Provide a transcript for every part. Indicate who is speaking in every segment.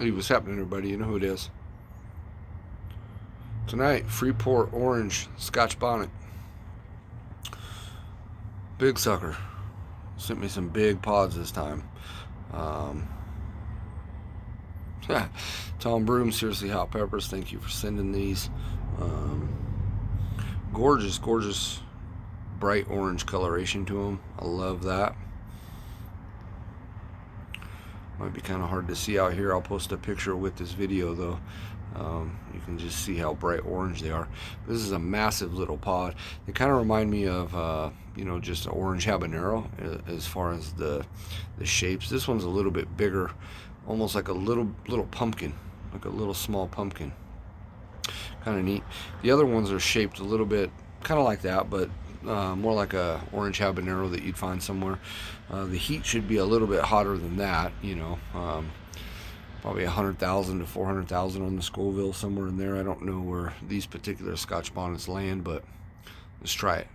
Speaker 1: Hey, what's happening, everybody? You know who it is. Tonight, Freeport Orange Scotch Bonnet. Big sucker. Sent me some big pods this time. Tom Broome, Seriously Hot Peppers, thank you for sending these. Gorgeous, gorgeous bright orange coloration to them. I love that. Might be kind of hard to see out here. I'll post a picture with this video though. You can just see how bright orange they are. This is a massive little pod. They kind of remind me of just an orange habanero as far as the shapes. This one's a little bit bigger, almost like a little pumpkin, like a little small pumpkin. Kind of neat. The other ones are shaped a little bit kind of like that, but more like a orange habanero that you'd find somewhere. The heat should be a little bit hotter than that, probably 100,000 to 400,000 on the Scoville, somewhere in there. I don't know where these particular Scotch bonnets land, but let's try it.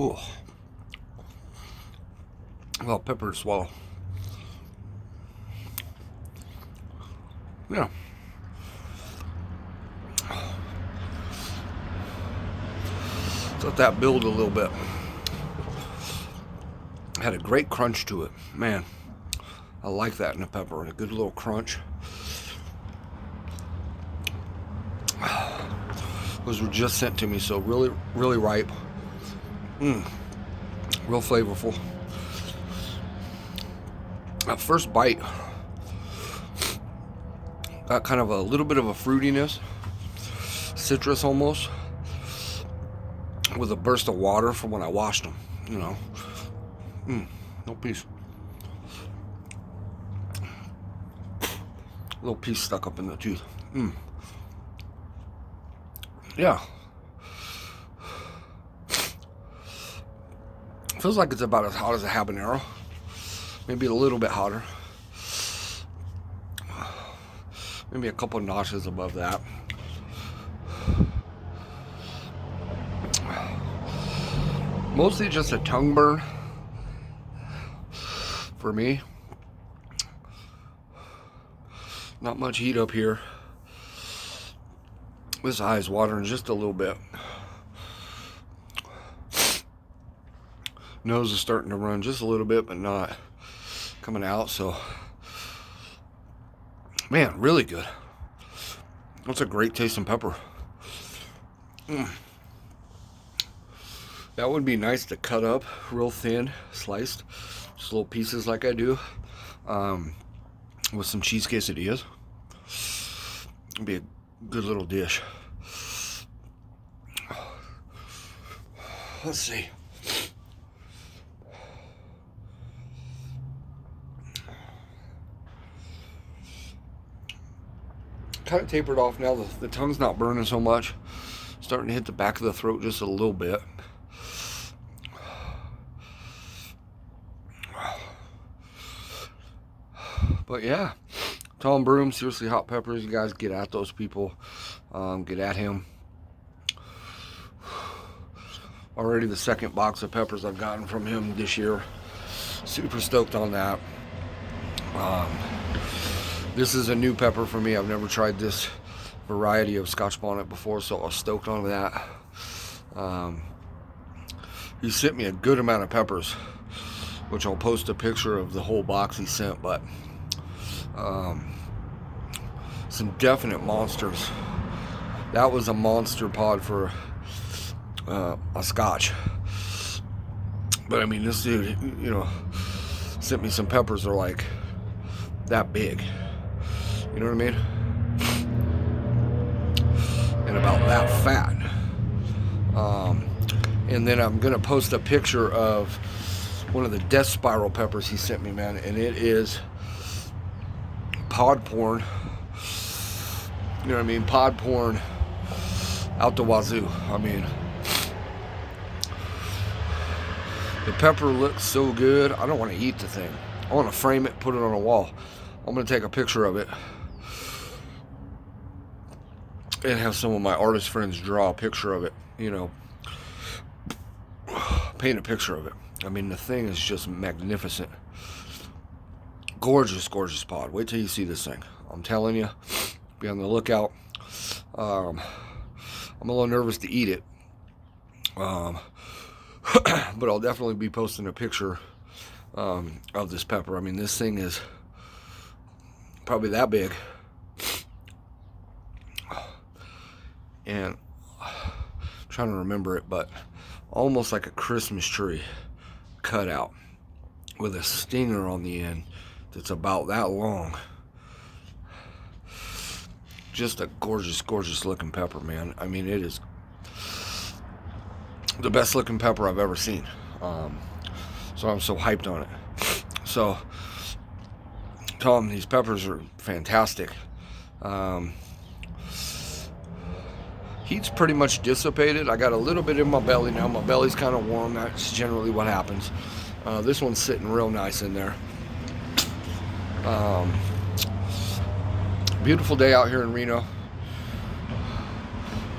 Speaker 1: Oh, well, pepper to swallow. Yeah. Let that build a little bit. Had a great crunch to it. Man, I like that in a pepper. A good little crunch. Those were just sent to me, so really, really ripe. Real flavorful. That first bite got kind of a little bit of a fruitiness, citrus almost, with a burst of water from when I washed them, no piece. Little piece stuck up in the tooth. Yeah. Feels like it's about as hot as a habanero. Maybe a little bit hotter. Maybe a couple notches above that. Mostly just a tongue burn for me. Not much heat up here. This eye is watering just a little bit. Nose is starting to run just a little bit, but not coming out. So, man, really good. That's a great tasting pepper. That would be nice to cut up real thin, sliced, just little pieces like I do, with some cheese quesadillas. It'd be a good little dish. Let's see. Kind of tapered off now. The tongue's not burning so much. Starting to hit the back of the throat just a little bit. But yeah, Tom Broome, Seriously Hot Peppers. You guys get at those people. Get at him. Already the second box of peppers I've gotten from him this year. Super stoked on that. This is a new pepper for me. I've never tried this variety of Scotch Bonnet before, so I was stoked on that. He sent me a good amount of peppers, which I'll post a picture of the whole box he sent, but some definite monsters. That was a monster pod for a Scotch. But I mean, this dude, you know, sent me some peppers that are like that big. You know what I mean? And about that fat. And then I'm gonna post a picture of one of the death spiral peppers he sent me, man, and it is pod porn. You know what I mean? Pod porn out the wazoo. I mean, the pepper looks so good. I don't want to eat the thing. I want to frame it, put it on a wall. I'm gonna take a picture of it and have some of my artist friends draw a picture of it. You know, paint a picture of it. I mean, the thing is just magnificent. Gorgeous, gorgeous pod. Wait till you see this thing. I'm telling you, be on the lookout. I'm a little nervous to eat it. But I'll definitely be posting a picture of this pepper. I mean, this thing is probably that big. And I'm trying to remember it, but almost like a Christmas tree cut out with a stinger on the end that's about that long. Just a gorgeous, gorgeous looking pepper, man. I mean, it is the best looking pepper I've ever seen. So I'm so hyped on it. So, Tom, these peppers are fantastic. Heat's pretty much dissipated. I got a little bit in my belly now. My belly's kind of warm. That's generally what happens. This one's sitting real nice in there. Beautiful day out here in Reno.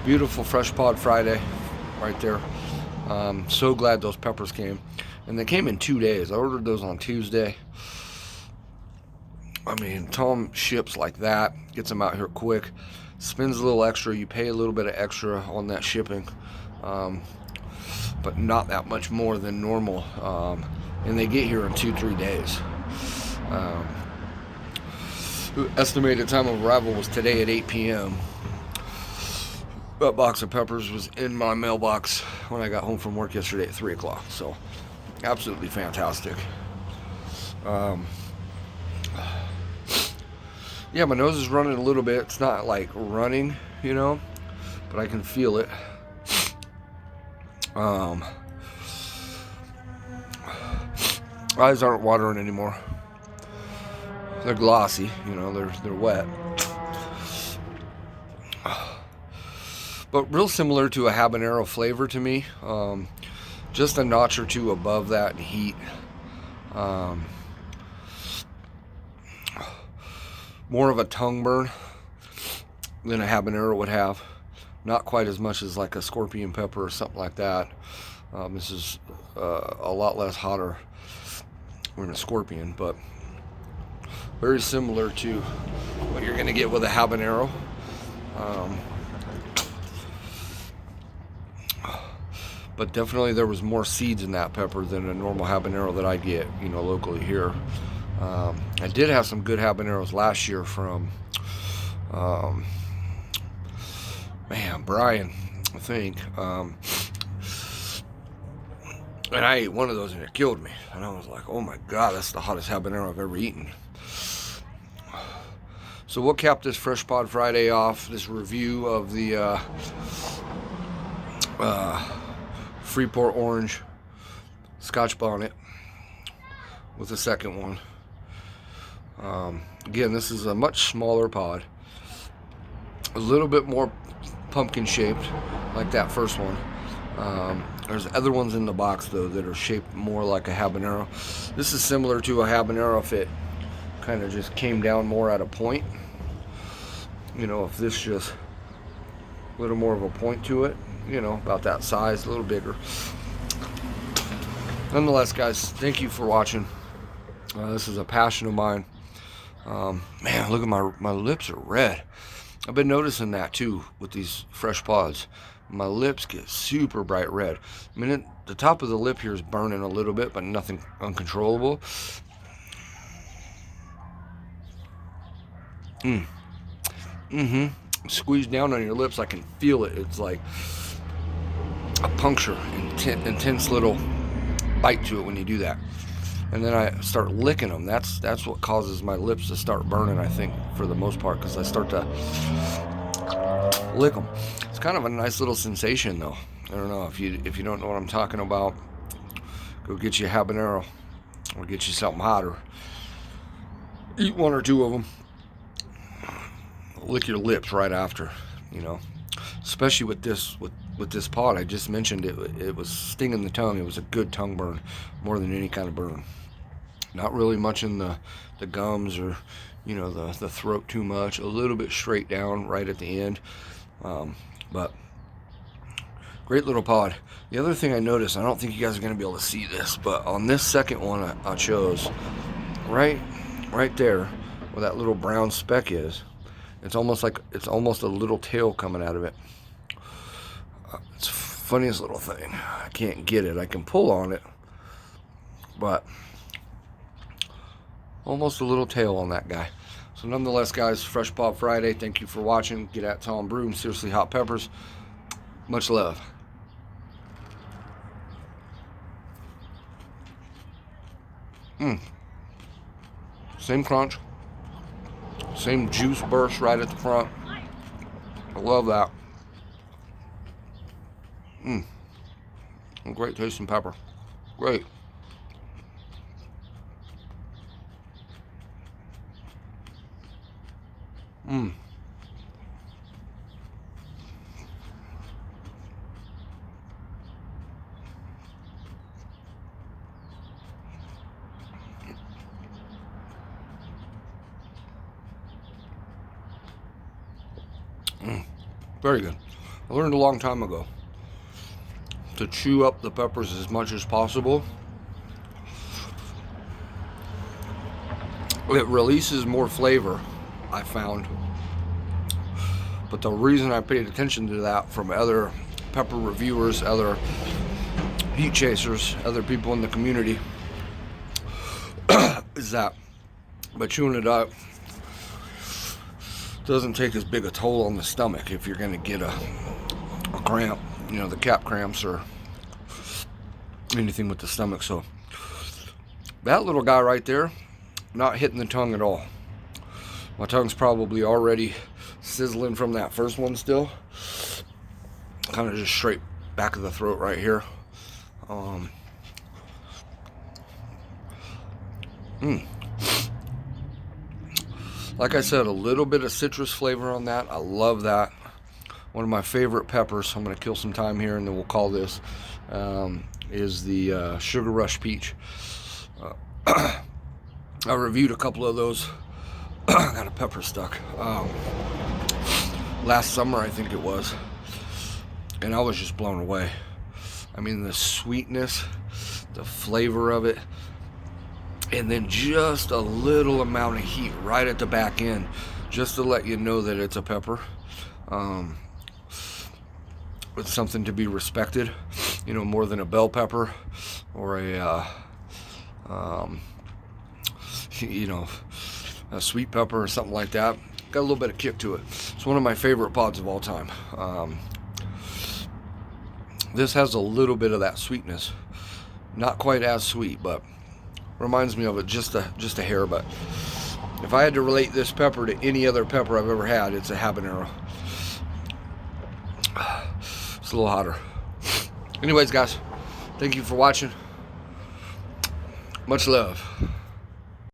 Speaker 1: Beautiful Fresh Pod Friday right there. So glad those peppers came. And they came in 2 days. I ordered those on Tuesday. I mean, Tom ships like that. Gets them out here quick. Spends a little extra. You pay a little bit of extra on that shipping. But not that much more than normal. And they get here in 2-3 days. Estimated time of arrival was today at 8 p.m. That box of peppers was in my mailbox when I got home from work yesterday at 3 o'clock. So, absolutely fantastic. Yeah, my nose is running a little bit. It's not like running, you know, but I can feel it. Eyes aren't watering anymore. They're glossy, you know, they're wet. But real similar to a habanero flavor to me. Just a notch or two above that in heat. More of a tongue burn than a habanero would have. Not quite as much as like a scorpion pepper or something like that. This is a lot less hotter than a scorpion, but very similar to what you're going to get with a habanero. But definitely there was more seeds in that pepper than a normal habanero that I get, you know, locally here. I did have some good habaneros last year from, Brian, I think. And I ate one of those and it killed me. And I was like, oh my God, that's the hottest habanero I've ever eaten. So what capped this Fresh Pod Friday off, this review of the Freeport Orange Scotch Bonnet with the second one. Again, this is a much smaller pod. A little bit more pumpkin shaped, like that first one. There's other ones in the box, though, that are shaped more like a habanero. This is similar to a habanero if it kind of just came down more at a point. You know, if this just a little more of a point to it, you know, about that size, a little bigger. Nonetheless, guys, thank you for watching. This is a passion of mine. Man, look at my lips are red. I've been noticing that too with these fresh pods. My lips get super bright red. I mean, the top of the lip here is burning a little bit, but nothing uncontrollable. Squeeze down on your lips, I can feel it. It's like a puncture, intense little bite to it when you do that. And then I start licking them. That's what causes my lips to start burning, I think, for the most part, because I start to lick them. It's kind of a nice little sensation, though. I don't know if you don't know what I'm talking about. Go get you a habanero, or get you something hotter. Eat one or two of them. Lick your lips right after, you know. Especially with this pod, I just mentioned it was stinging the tongue. It was a good tongue burn, more than any kind of burn. Not really much in the gums or, you know, the throat too much. A little bit straight down right at the end, but great little pod. The other thing I noticed, I don't think you guys are going to be able to see this, but on this second one I chose, right there where that little brown speck is, it's almost a little tail coming out of it. It's the funniest little thing. I can't get it. I can pull on it, but almost a little tail on that guy. So nonetheless, guys, Fresh Pod Friday. Thank you for watching. Get at Tom Broome. Seriously Hot Peppers. Much love. Same crunch. Same juice burst right at the front. I love that. Great tasting pepper. Great. Very good. I learned a long time ago to chew up the peppers as much as possible. It releases more flavor, I found. But the reason I paid attention to that from other pepper reviewers, other heat chasers, other people in the community, is that by chewing it up, doesn't take as big a toll on the stomach if you're going to get a cramp, you know, the cap cramps or anything with the stomach. So that little guy right there, not hitting the tongue at all. My tongue's probably already sizzling from that first one still. Kind of just straight back of the throat right here. Like I said, a little bit of citrus flavor on that. I love that. One of my favorite peppers, I'm going to kill some time here and then we'll call this, is the Sugar Rush Peach. I reviewed a couple of those. I got a pepper stuck. Last summer, I think it was. And I was just blown away. I mean, the sweetness, the flavor of it, and then just a little amount of heat right at the back end, just to let you know that it's a pepper. It's something to be respected, you know, more than a bell pepper or a you know, a sweet pepper or something like that. Got a little bit of kick to it. It's one of my favorite pods of all time. This has a little bit of that sweetness, not quite as sweet, but reminds me of it just a hair. But if I had to relate this pepper to any other pepper I've ever had, it's a habanero. It's a little hotter. Anyways, guys, thank you for watching. Much love.